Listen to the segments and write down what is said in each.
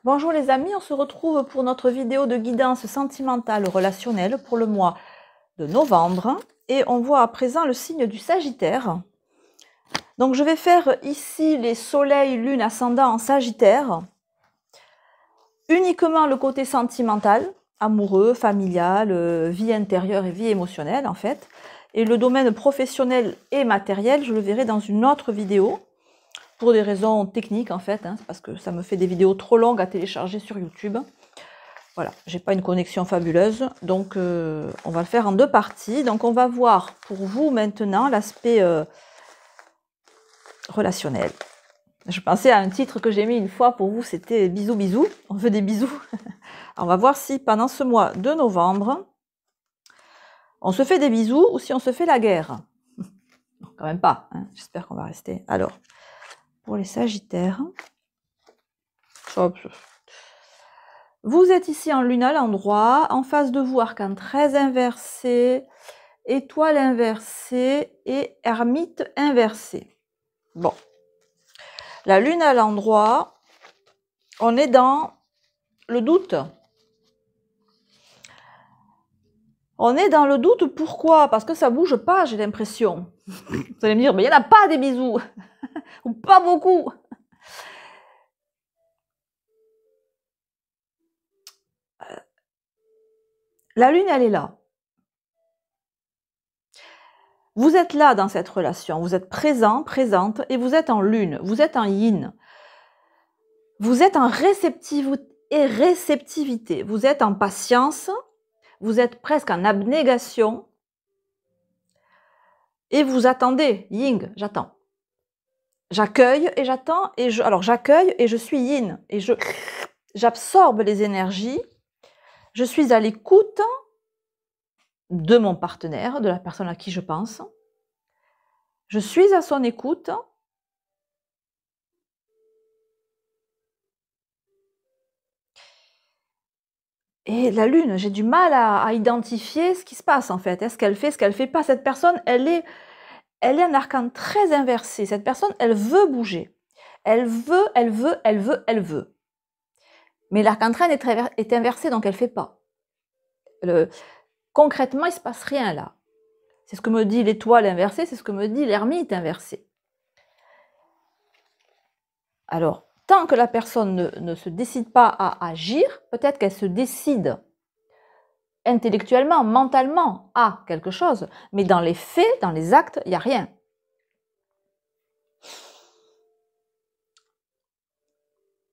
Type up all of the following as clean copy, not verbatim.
Bonjour les amis, on se retrouve pour notre vidéo de guidance sentimentale relationnelle pour le mois de novembre. Et on voit à présent le signe du Sagittaire. Donc je vais faire ici les soleils, lune, ascendant en Sagittaire. Uniquement le côté sentimental, amoureux, familial, vie intérieure et vie émotionnelle en fait. Et le domaine professionnel et matériel, je le verrai dans une autre vidéo. Pour des raisons techniques en fait, parce que ça me fait des vidéos trop longues à télécharger sur YouTube. Voilà, j'ai pas une connexion fabuleuse, donc on va le faire en deux parties. Donc on va voir pour vous maintenant l'aspect relationnel. Je pensais à un titre que j'ai mis une fois pour vous, c'était bisous bisous, on veut des bisous. Alors, on va voir si pendant ce mois de novembre, on se fait des bisous ou si on se fait la guerre. Non, quand même pas, j'espère qu'on va rester. Alors, pour les Sagittaires, hop. Vous êtes ici en lune à l'endroit, en face de vous arcane 13 inversé, étoile inversée et ermite inversée. Bon, la lune à l'endroit, on est dans le doute. On est dans le doute, pourquoi? Parce que ça bouge pas, j'ai l'impression. Vous allez me dire, mais il n'y en a pas des bisous, ou pas beaucoup. La lune, elle est là. Vous êtes là dans cette relation, vous êtes présent, présente, et vous êtes en lune, vous êtes en yin. Vous êtes en réceptivité, vous êtes en patience, vous êtes presque en abnégation, et vous attendez, yin, j'attends. J'accueille et j'attends, alors j'accueille et je suis yin, et j'absorbe les énergies, je suis à l'écoute de mon partenaire, de la personne à qui je pense, je suis à son écoute, et la lune, j'ai du mal à identifier ce qui se passe en fait, est-ce qu'elle fait, ce qu'elle fait pas, cette personne, elle est un arcane très inversé, cette personne, elle veut bouger, elle veut, elle veut, elle veut, elle veut. Mais l'arcane est inversé, donc elle ne fait pas. Concrètement, il ne se passe rien là. C'est ce que me dit l'étoile inversée, c'est ce que me dit l'ermite inversé. Alors, tant que la personne ne se décide pas à agir, peut-être qu'elle se décide intellectuellement, mentalement à quelque chose, mais dans les faits, dans les actes, il n'y a rien.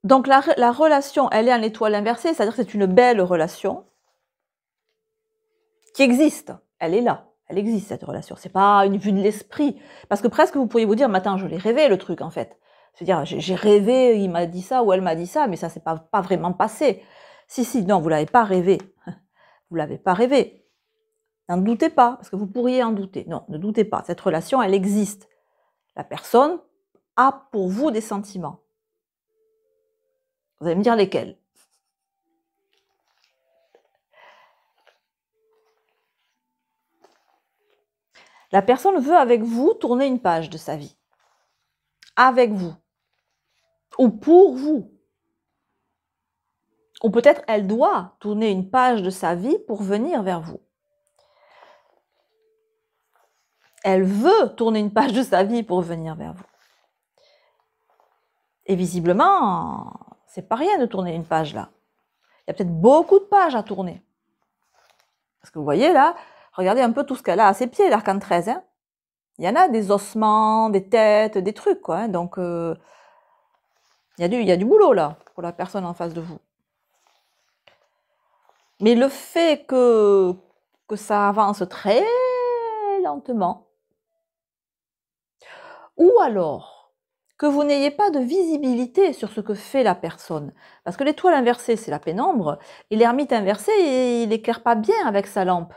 Donc la relation, elle est en étoile inversée, c'est-à-dire que c'est une belle relation qui existe, elle est là, elle existe cette relation, c'est pas une vue de l'esprit, parce que presque vous pourriez vous dire, mais attends, je l'ai rêvé le truc en fait, c'est-à-dire j'ai rêvé, il m'a dit ça ou elle m'a dit ça, mais ça s'est pas vraiment passé. Si, non, vous l'avez pas rêvé, vous l'avez pas rêvé, n'en doutez pas, parce que vous pourriez en douter, non, ne doutez pas, cette relation, elle existe, la personne a pour vous des sentiments. Vous allez me dire lesquels. La personne veut avec vous tourner une page de sa vie. Avec vous. Ou pour vous. Ou peut-être elle doit tourner une page de sa vie pour venir vers vous. Elle veut tourner une page de sa vie pour venir vers vous. Et visiblement, c'est pas rien de tourner une page là. Il y a peut-être beaucoup de pages à tourner. Parce que vous voyez là, regardez un peu tout ce qu'elle a à ses pieds, l'arcane 13. Il y en a des ossements, des têtes, des trucs, quoi. Donc, il y a du boulot là, pour la personne en face de vous. Mais le fait que ça avance très lentement, ou alors que vous n'ayez pas de visibilité sur ce que fait la personne, parce que l'étoile inversée, c'est la pénombre, et l'ermite inversé, il n'éclaire pas bien avec sa lampe.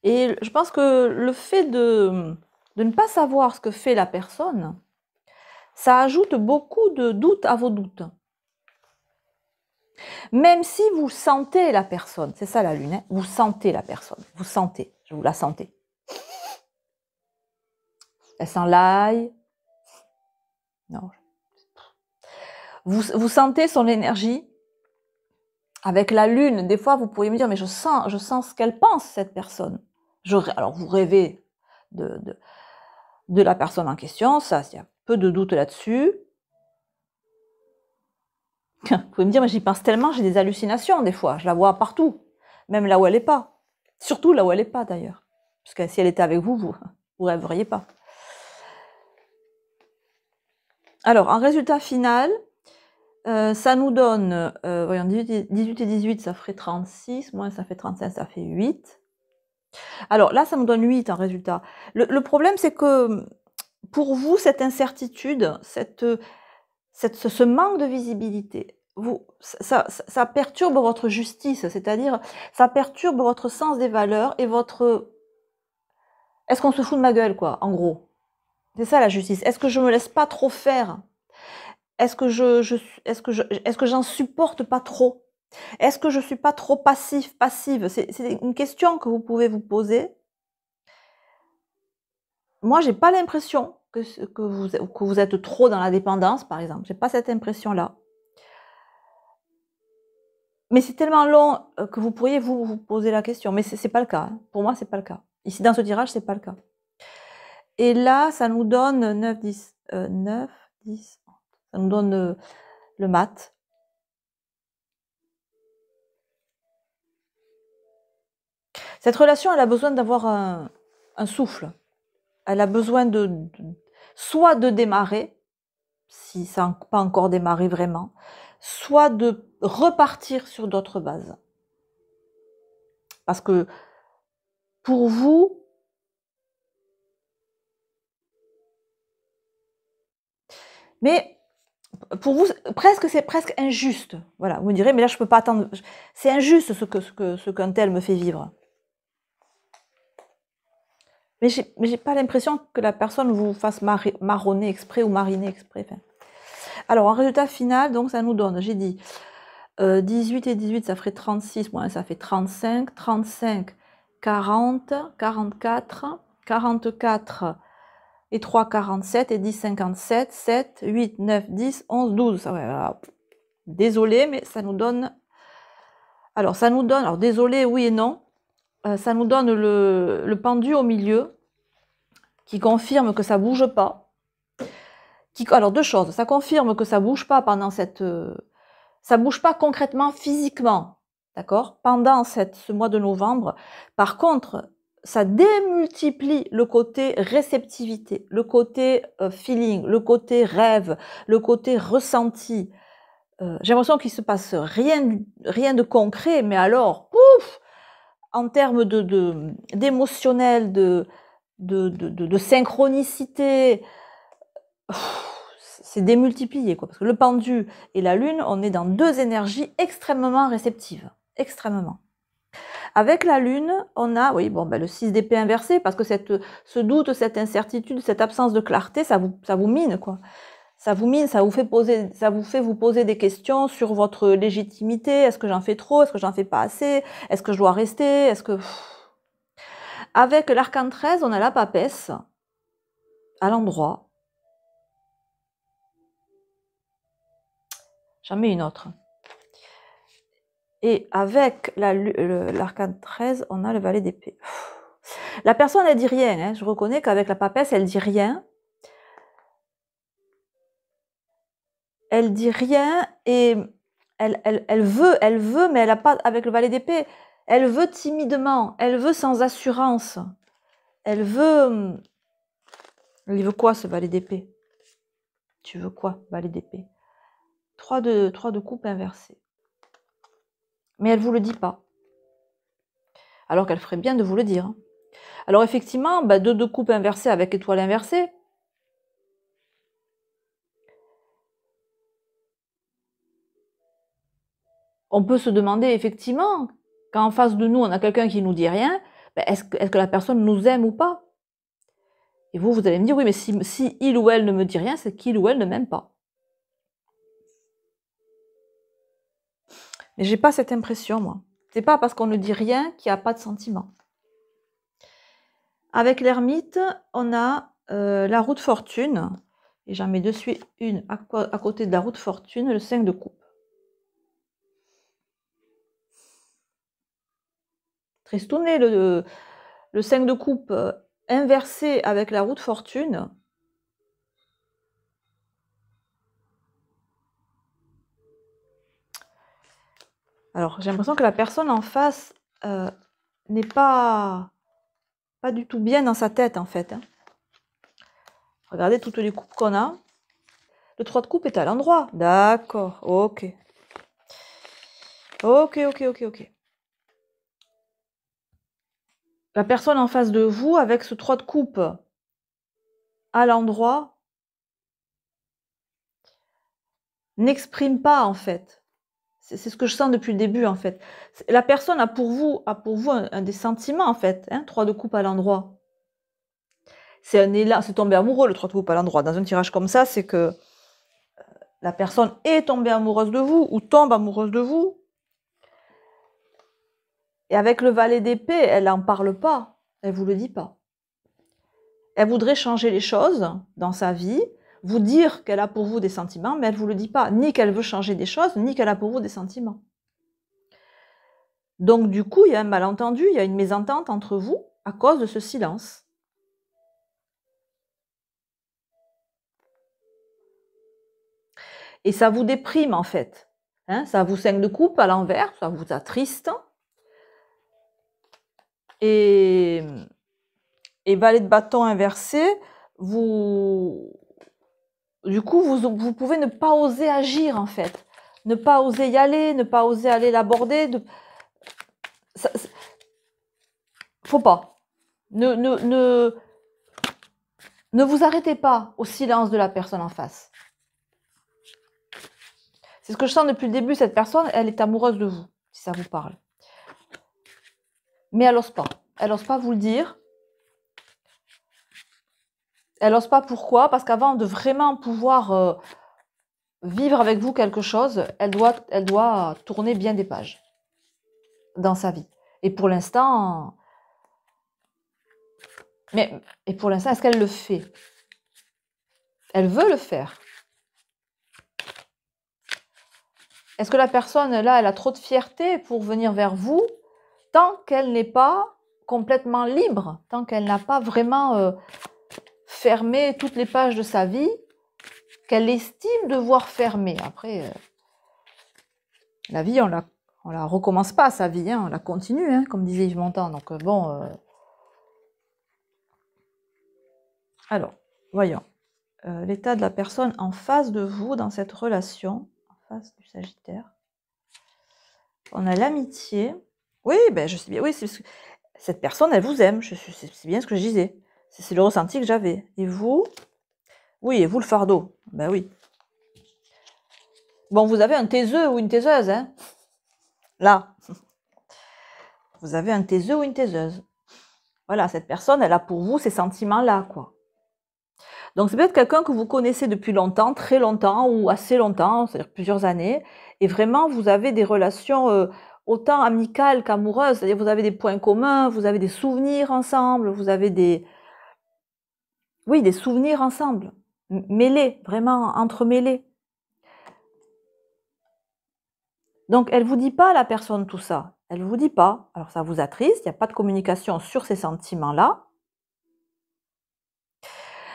Et je pense que le fait de ne pas savoir ce que fait la personne, ça ajoute beaucoup de doutes à vos doutes. Même si vous sentez la personne, c'est ça la lune, vous sentez la personne, vous sentez, vous la sentez. Elle sent l'ail. Non. Vous sentez son énergie. Avec la lune, des fois, vous pourriez me dire, mais je sens ce qu'elle pense, cette personne. Alors, vous rêvez de la personne en question, ça, il y a peu de doute là-dessus. Vous pouvez me dire, mais j'y pense tellement, j'ai des hallucinations, des fois. Je la vois partout, même là où elle n'est pas. Surtout là où elle n'est pas, d'ailleurs. Parce que si elle était avec vous, vous rêveriez pas. Alors, en résultat final, ça nous donne, voyons, 18 et 18, ça ferait 36, moins ça fait 35, ça fait 8. Alors là, ça nous donne 8 en résultat. Le problème, c'est que pour vous, cette incertitude, ce manque de visibilité, ça perturbe votre justice, c'est-à-dire ça perturbe votre sens des valeurs et votre... Est-ce qu'on se fout de ma gueule, quoi, en gros? C'est ça la justice. Est-ce que je me laisse pas trop faire? Est-ce que j'en supporte pas trop? Est-ce que je suis pas trop passive? C'est une question que vous pouvez vous poser. Moi, j'ai pas l'impression que vous êtes trop dans la dépendance, par exemple. J'ai pas cette impression-là. Mais c'est tellement long que vous pourriez vous poser la question. Mais c'est pas le cas. Hein. Pour moi, c'est pas le cas. Ici, dans ce tirage, c'est pas le cas. Et là, ça nous donne 9, 10. 9, 10. Ça nous donne le mat. Cette relation, elle a besoin d'avoir un souffle. Elle a besoin soit de démarrer, si ça n'a pas encore démarré vraiment, soit de repartir sur d'autres bases. Parce que pour vous, mais pour vous, c'est presque injuste. Voilà, vous me direz, mais là je peux pas attendre. C'est injuste ce qu'un tel me fait vivre. Mais j'ai pas l'impression que la personne vous fasse marronner exprès ou mariner exprès. Enfin. Alors en résultat final, donc ça nous donne, j'ai dit 18 et 18, ça ferait 36, moins ça fait 35, 35, 40, 44, 44 et 3, 47 et 10, 57, 7, 8, 9, 10, 11, 12. Ça, ouais, voilà. Désolé, mais ça nous donne... Alors ça nous donne, alors désolé, oui et non, ça nous donne le pendu au milieu qui confirme que ça bouge pas. Alors deux choses, ça confirme que ça bouge pas pendant cette... ça bouge pas concrètement, physiquement, d'accord, pendant ce mois de novembre. Par contre, ça démultiplie le côté réceptivité, le côté feeling, le côté rêve, le côté ressenti. J'ai l'impression qu'il se passe rien de concret, mais alors, ouf, en termes d'émotionnel, de synchronicité, c'est démultiplié, quoi. Parce que le pendu et la lune, on est dans deux énergies extrêmement réceptives. Extrêmement. Avec la lune, on a, oui, bon, ben, le 6 d'épée inversé, parce que ce doute, cette incertitude, cette absence de clarté, ça vous mine, quoi. Ça vous mine, ça vous fait vous poser des questions sur votre légitimité. Est-ce que j'en fais trop? Est-ce que j'en fais pas assez? Est-ce que je dois rester? Est-ce que... Avec l'arcane 13, on a la papesse à l'endroit. J'en mets une autre. Et avec l'arcane 13, on a le valet d'épée. La personne, elle dit rien. Hein. Je reconnais qu'avec la papesse, elle dit rien. Elle dit rien et elle veut, mais elle n'a pas, avec le valet d'épée, elle veut timidement, elle veut sans assurance. Elle veut... Il veut quoi, ce valet d'épée? Tu veux quoi, valet d'épée? 3 de coupe inversée. Mais elle ne vous le dit pas. Alors qu'elle ferait bien de vous le dire. Alors effectivement, 2 de coupe inversée avec étoile inversée. On peut se demander effectivement, quand en face de nous, on a quelqu'un qui ne nous dit rien, est-ce que la personne nous aime ou pas? Et vous allez me dire, oui, mais si il ou elle ne me dit rien, c'est qu'il ou elle ne m'aime pas. Mais j'ai pas cette impression, moi. C'est pas parce qu'on ne dit rien qu'il n'y a pas de sentiment. Avec l'ermite, on a la roue de fortune Et j'en mets de suite une à côté de la roue de fortune, le 5 de coupe. Tristounet, le 5 de coupe inversé avec la roue de fortune. Alors, j'ai l'impression que la personne en face n'est pas du tout bien dans sa tête, en fait. Hein. Regardez toutes les coupes qu'on a. Le 3 de coupe est à l'endroit. D'accord, ok. Ok. La personne en face de vous, avec ce 3 de coupe à l'endroit, n'exprime pas, en fait. C'est ce que je sens depuis le début, en fait. La personne a pour vous un des sentiments, en fait. Hein, 3 de coupe à l'endroit. C'est un élan, c'est tomber amoureux, le 3 de coupe à l'endroit. Dans un tirage comme ça, c'est que la personne est tombée amoureuse de vous ou tombe amoureuse de vous. Et avec le valet d'épée, elle n'en parle pas. Elle ne vous le dit pas. Elle voudrait changer les choses dans sa vie, vous dire qu'elle a pour vous des sentiments, mais elle ne vous le dit pas. Ni qu'elle veut changer des choses, ni qu'elle a pour vous des sentiments. Donc du coup, il y a un malentendu, il y a une mésentente entre vous à cause de ce silence. Et ça vous déprime en fait. Hein, ça vous 5 de coupe à l'envers, ça vous attriste. Et valet de bâton inversé, du coup, vous pouvez ne pas oser agir en fait. Ne pas oser y aller, ne pas oser aller l'aborder. Faut pas. Ne vous arrêtez pas au silence de la personne en face. C'est ce que je sens depuis le début, cette personne, elle est amoureuse de vous, si ça vous parle. Mais elle n'ose pas. Elle n'ose pas vous le dire. Elle n'ose pas pourquoi? Parce qu'avant de vraiment pouvoir vivre avec vous quelque chose, elle doit tourner bien des pages dans sa vie. Et pour l'instant... Et pour l'instant, est-ce qu'elle le fait? Elle veut le faire. Est-ce que la personne, là, elle a trop de fierté pour venir vers vous tant qu'elle n'est pas complètement libre, tant qu'elle n'a pas vraiment fermé toutes les pages de sa vie, qu'elle estime devoir fermer. Après, la vie, on la recommence pas, sa vie, hein, on la continue, hein, comme disait Yves Montand. Donc bon... Alors, voyons. L'état de la personne en face de vous dans cette relation, en face du Sagittaire. On a l'amitié. Oui, ben je sais bien. Oui, cette personne, elle vous aime. C'est bien ce que je disais. C'est le ressenti que j'avais. Et vous? Oui, et vous le fardeau. Ben oui. Bon, vous avez un taiseux ou une taiseuse, hein? Là. Vous avez un taiseux ou une taiseuse. Voilà, cette personne, elle a pour vous ces sentiments-là, quoi. Donc, c'est peut-être quelqu'un que vous connaissez depuis longtemps, très longtemps ou assez longtemps, c'est-à-dire plusieurs années, et vraiment, vous avez des relations autant amicales qu'amoureuses, c'est-à-dire vous avez des points communs, vous avez des souvenirs ensemble, vous avez des souvenirs ensemble, mêlés, vraiment entremêlés. Donc, elle ne vous dit pas, la personne, tout ça. Elle ne vous dit pas. Alors, ça vous attriste, il n'y a pas de communication sur ces sentiments-là.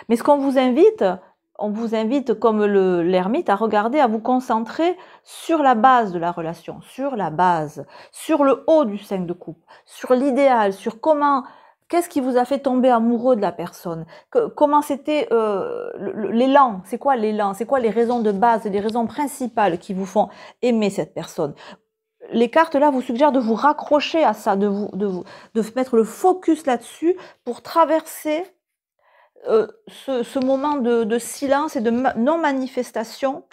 Mais ce qu'on vous invite, on vous invite comme l'ermite à regarder, à vous concentrer sur la base de la relation, sur la base, sur le haut du 5 de coupe, sur l'idéal, sur qu'est-ce qui vous a fait tomber amoureux de la personne, comment c'était l'élan, c'est quoi l'élan, c'est quoi les raisons de base, les raisons principales qui vous font aimer cette personne. Les cartes là vous suggèrent de vous raccrocher à ça, de mettre le focus là-dessus pour traverser ce moment de silence et de non-manifestation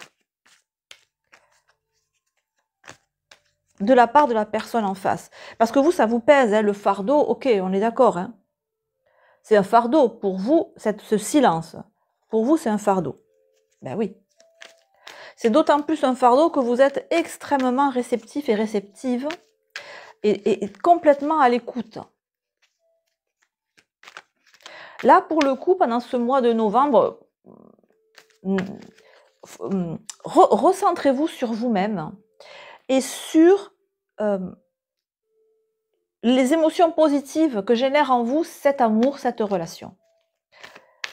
de la part de la personne en face. Parce que vous, ça vous pèse, hein, le fardeau, ok, on est d'accord. Hein. C'est un fardeau pour vous, ce silence. Pour vous, c'est un fardeau. Ben oui. C'est d'autant plus un fardeau que vous êtes extrêmement réceptif et réceptive et complètement à l'écoute. Là, pour le coup, pendant ce mois de novembre, recentrez-vous sur vous-même et sur les émotions positives que génère en vous cet amour, cette relation.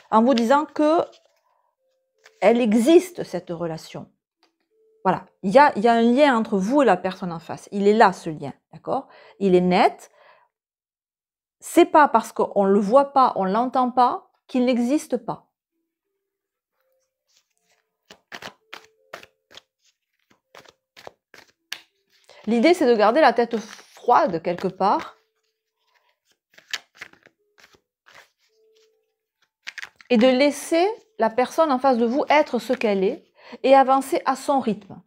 En vous disant que elle existe, cette relation. Voilà, il y a un lien entre vous et la personne en face. Il est là, ce lien, d'accord? Il est net. C'est pas parce qu'on ne le voit pas, on ne l'entend pas, qu'il n'existe pas. L'idée, c'est de garder la tête froide quelque part et de laisser la personne en face de vous être ce qu'elle est et avancer à son rythme.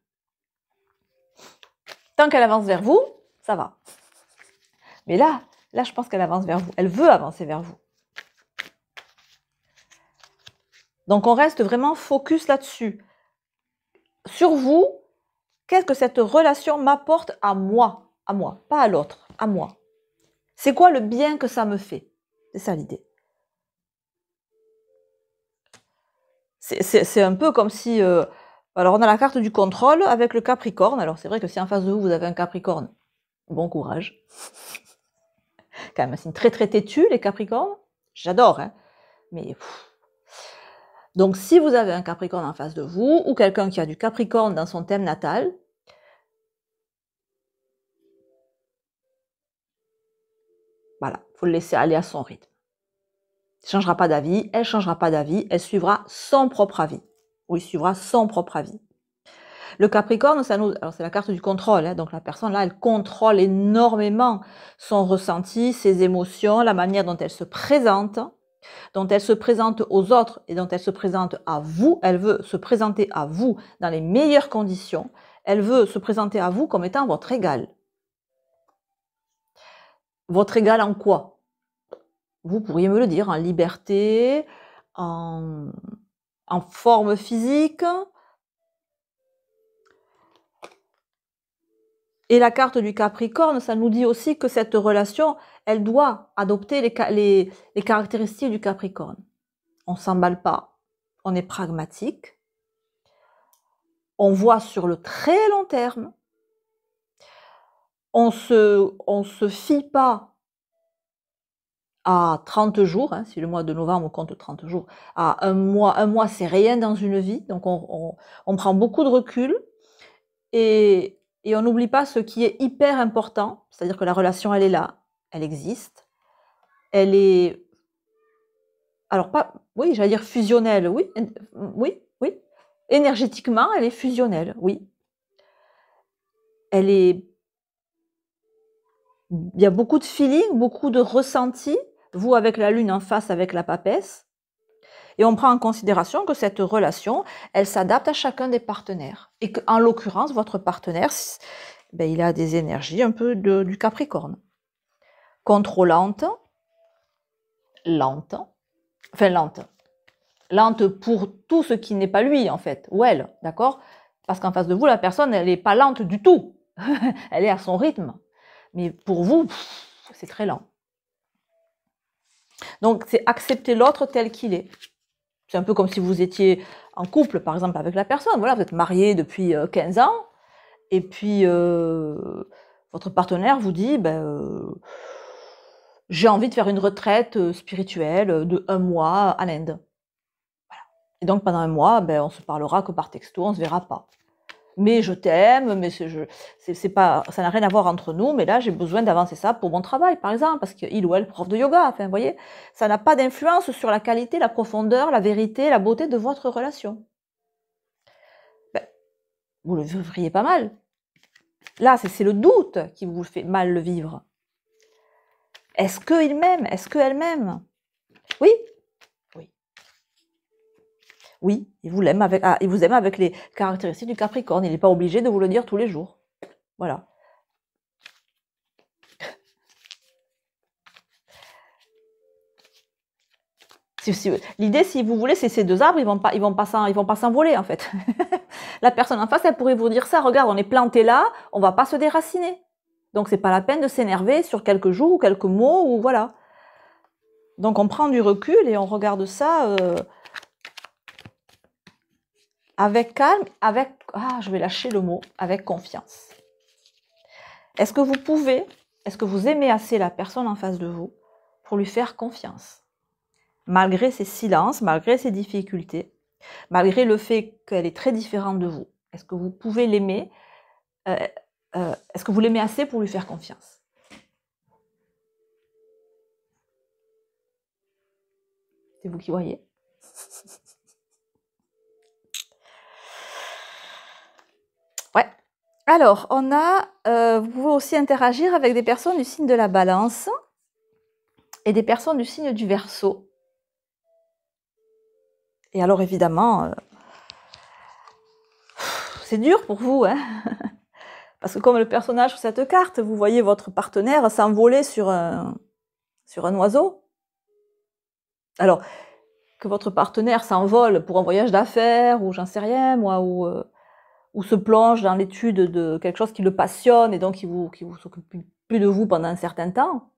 Tant qu'elle avance vers vous, ça va. Mais là, je pense qu'elle avance vers vous. Elle veut avancer vers vous. Donc, on reste vraiment focus là-dessus. Sur vous, qu'est-ce que cette relation m'apporte à moi, pas à l'autre, à moi. C'est quoi le bien que ça me fait? C'est ça l'idée. C'est un peu comme si... alors, on a la carte du contrôle avec le Capricorne. Alors, c'est vrai que si en face de vous, vous avez un Capricorne, bon courage. Quand même, c'est très très têtu, les Capricornes. J'adore, hein. Mais... Donc, si vous avez un Capricorne en face de vous, ou quelqu'un qui a du Capricorne dans son thème natal, voilà, il faut le laisser aller à son rythme. Il ne changera pas d'avis, elle ne changera pas d'avis, elle suivra son propre avis. Ou il suivra son propre avis. Le Capricorne, alors c'est la carte du contrôle, hein, donc la personne là, elle contrôle énormément son ressenti, ses émotions, la manière dont elle se présente aux autres et dont elle se présente à vous. Elle veut se présenter à vous dans les meilleures conditions. Elle veut se présenter à vous comme étant votre égal. Votre égal en quoi? Vous pourriez me le dire, en liberté, en forme physique. Et la carte du Capricorne, ça nous dit aussi que cette relation, elle doit adopter les caractéristiques du Capricorne. On ne s'emballe pas, on est pragmatique, on voit sur le très long terme, on se fie pas à 30 jours, hein, si le mois de novembre compte 30 jours, à un mois c'est rien dans une vie, donc on prend beaucoup de recul et on n'oublie pas ce qui est hyper important, c'est-à-dire que la relation elle est là, elle existe, elle est, alors pas, oui j'allais dire fusionnelle, oui, énergétiquement elle est fusionnelle, oui. Il y a beaucoup de feeling, beaucoup de ressenti, vous avec la lune en face avec la papesse, et on prend en considération que cette relation, elle s'adapte à chacun des partenaires. Et qu'en l'occurrence, votre partenaire, ben, il a des énergies un peu du Capricorne. Contrôlante, lente pour tout ce qui n'est pas lui, en fait, ou elle, d'accord? Parce qu'en face de vous, la personne, elle n'est pas lente du tout. Elle est à son rythme. Mais pour vous, c'est très lent. Donc, c'est accepter l'autre tel qu'il est. C'est un peu comme si vous étiez en couple, par exemple, avec la personne. Voilà, vous êtes marié depuis 15 ans, et puis votre partenaire vous dit j'ai envie de faire une retraite spirituelle de 1 mois en Inde. Voilà. Et donc, pendant 1 mois, on se parlera que par texto, on ne se verra pas. Mais je t'aime, mais c'est pas, ça n'a rien à voir entre nous, mais là, j'ai besoin d'avancer ça pour mon travail, par exemple, parce qu'il ou elle, prof de yoga, enfin, vous voyez, ça n'a pas d'influence sur la qualité, la profondeur, la vérité, la beauté de votre relation. Vous le vivriez pas mal. Là, c'est le doute qui vous fait mal le vivre. Est-ce qu'il m'aime? Est-ce qu'elle m'aime? Oui. Oui, il vous aime avec les caractéristiques du Capricorne. Il n'est pas obligé de vous le dire tous les jours. Voilà. L'idée, si vous voulez, c'est ces 2 arbres, ils vont pas s'envoler, en fait. La personne en face, elle pourrait vous dire ça. Regarde, on est planté là, on va pas se déraciner. Donc, c'est pas la peine de s'énerver sur quelques jours ou quelques mots, ou voilà. Donc, on prend du recul et on regarde ça... avec calme, avec, je vais lâcher le mot, avec confiance. Est-ce que vous pouvez, est-ce que vous aimez assez la personne en face de vous pour lui faire confiance? Malgré ses silences, malgré ses difficultés, malgré le fait qu'elle est très différente de vous. Est-ce que vous pouvez l'aimer? Est-ce que vous l'aimez assez pour lui faire confiance? C'est vous qui voyez. Ouais. Alors, on a, vous pouvez aussi interagir avec des personnes du signe de la Balance et des personnes du signe du Verseau. Et alors, évidemment, c'est dur pour vous, hein, parce que comme le personnage sur cette carte, vous voyez votre partenaire s'envoler sur un oiseau. Alors, que votre partenaire s'envole pour un voyage d'affaires, ou j'en sais rien, moi, ou se plonge dans l'étude de quelque chose qui le passionne et donc qui vous s'occupe plus de vous pendant un certain temps.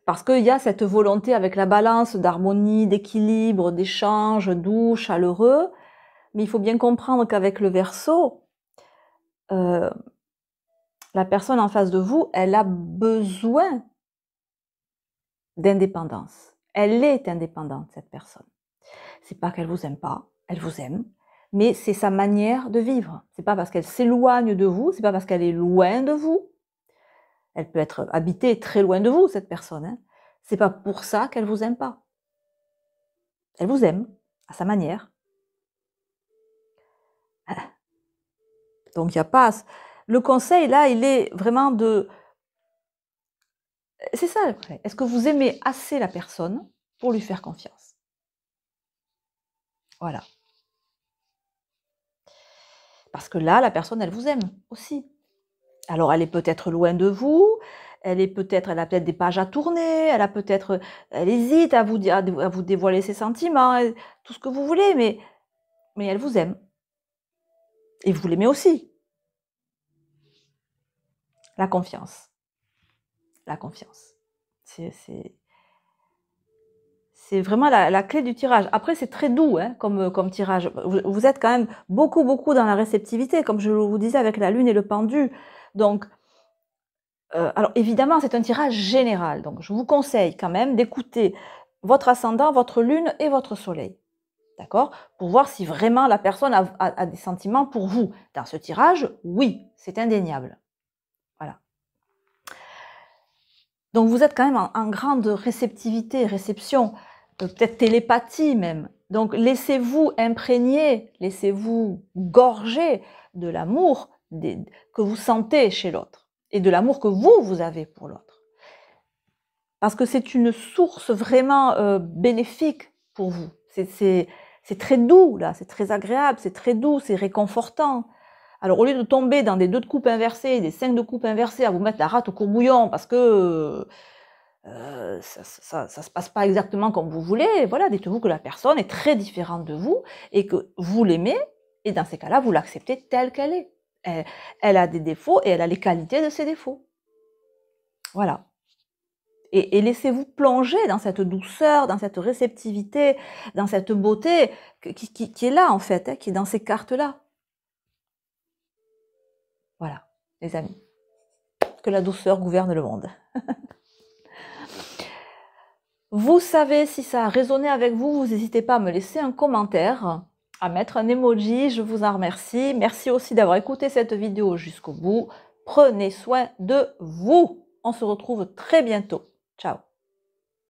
Parce qu'il y a cette volonté avec la Balance d'harmonie, d'équilibre, d'échange doux, chaleureux. Mais il faut bien comprendre qu'avec le Verseau, la personne en face de vous, elle a besoin d'indépendance. Elle est indépendante, cette personne. C'est pas qu'elle vous aime pas, elle vous aime, mais c'est sa manière de vivre. C'est pas parce qu'elle s'éloigne de vous, c'est pas parce qu'elle est loin de vous. Elle peut être habitée très loin de vous, cette personne. Hein. C'est pas pour ça qu'elle vous aime pas. Elle vous aime, à sa manière. Donc il n'y a pas... Le conseil, là, il est vraiment de... C'est ça le conseil. Est-ce que vous aimez assez la personne pour lui faire confiance? Voilà. Parce que là, la personne, elle vous aime aussi. Alors, elle est peut-être loin de vous, elle a peut-être des pages à tourner, elle hésite à vous dévoiler ses sentiments, tout ce que vous voulez, mais elle vous aime. Et vous l'aimez aussi. La confiance. La confiance. C'est vraiment la clé du tirage. Après, c'est très doux hein, comme tirage. Vous êtes quand même beaucoup dans la réceptivité, comme je vous disais avec la lune et le pendu. Donc, alors évidemment, c'est un tirage général. Donc, je vous conseille quand même d'écouter votre ascendant, votre lune et votre soleil. D'accord? Pour voir si vraiment la personne a des sentiments pour vous. Dans ce tirage, oui, c'est indéniable. Voilà. Donc, vous êtes quand même en grande réceptivité, réception, peut-être télépathie même. Donc, laissez-vous imprégner, laissez-vous gorger de l'amour que vous sentez chez l'autre et de l'amour que vous avez pour l'autre. Parce que c'est une source vraiment bénéfique pour vous. C'est très doux, là, c'est très agréable, c'est très doux, c'est réconfortant. Alors, au lieu de tomber dans des 2 de coupe inversés, des 5 de coupe inversés, à vous mettre la rate au courbouillon parce que ça se passe pas exactement comme vous voulez, voilà, dites-vous que la personne est très différente de vous et que vous l'aimez, et dans ces cas-là, vous l'acceptez telle qu'elle est. Elle a des défauts et elle a les qualités de ses défauts. Voilà. Et laissez-vous plonger dans cette douceur, dans cette réceptivité, dans cette beauté qui est là en fait, hein, qui est dans ces cartes-là. Voilà, les amis. Que la douceur gouverne le monde. Vous savez, si ça a résonné avec vous, vous n'hésitez pas à me laisser un commentaire, à mettre un emoji, je vous en remercie. Merci aussi d'avoir écouté cette vidéo jusqu'au bout. Prenez soin de vous. On se retrouve très bientôt. Ciao.